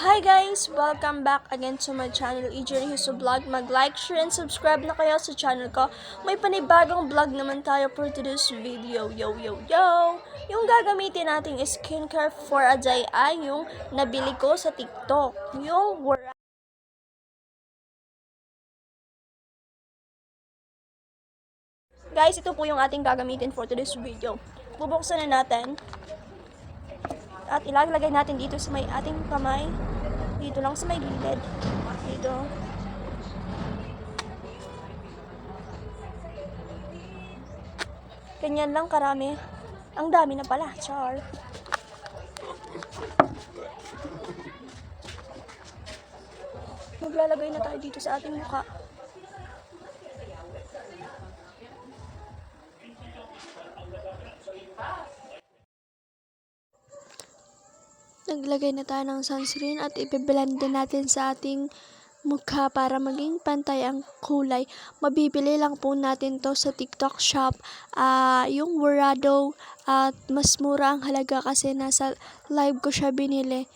Hi guys! Welcome back again to my channel, EJ Huso Vlog. Mag-like, share, and subscribe na kayo sa channel ko. May panibagong vlog naman tayo for today's video. Yo! Yung gagamitin nating skincare for a day ay yung nabili ko sa TikTok. Yung Guys, ito po yung ating gagamitin for today's video. Bubuksan na natin. At ilalagay natin dito sa may ating kamay. Dito lang sa may gilid. Dito. Ganyan lang karami. Ang dami na pala. Char. Maglalagay na tayo dito sa ating mukha. Naglagay na tayo ng sunscreen at ibe-blend din natin sa ating mukha para maging pantay ang kulay. Mabibili lang po natin to sa TikTok shop. Yung Worado at mas mura ang halaga kasi nasa live ko siya binili.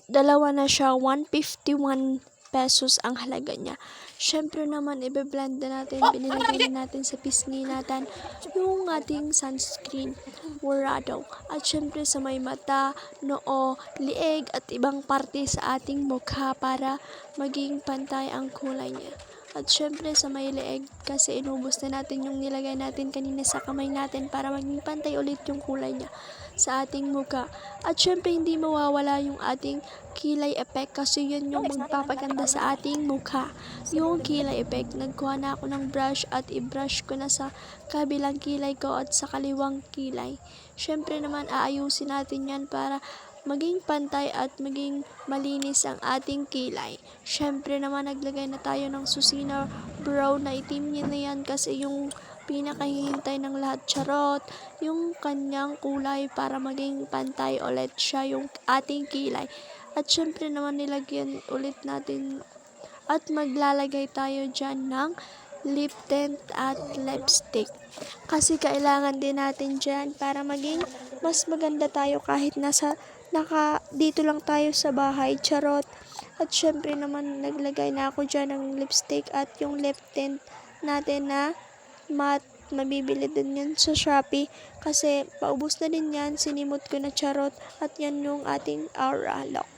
Dalawa na siya, 151 pesos ang halaga niya. Syempre naman, ibe-blend na natin, binilagay na natin sa pisngi natin yung ating sunscreen, Worado. At syempre sa may mata, noo, lieg at ibang parte sa ating mukha para maging pantay ang kulay niya. At syempre sa may leeg kasi inubos na natin yung nilagay natin kanina sa kamay natin para maging pantay ulit yung kulay niya sa ating mukha. At syempre hindi mawawala yung ating kilay effect kasi yun yung magpapaganda sa ating mukha. Yung kilay effect, nagkuha na ako ng brush at i-brush ko na sa kabilang kilay ko at sa kaliwang kilay. Syempre naman aayusin natin yan para maging pantay at maging malinis ang ating kilay. Syempre naman naglagay na tayo ng Susina brown na itim niya na yan kasi yung pinakahihintay ng lahat, charot, yung kanyang kulay para maging pantay ulit siya yung ating kilay. At syempre naman nilagyan ulit natin at maglalagay tayo dyan ng lip tint at lipstick. Kasi kailangan din natin dyan para maging mas maganda tayo kahit dito lang tayo sa bahay, charot. At syempre naman naglagay na ako dyan ng lipstick at yung lip tint natin na matte. Mabibili din yan sa Shopee kasi paubos na din yan, sinimot ko na, charot. At yan yung ating aura lock.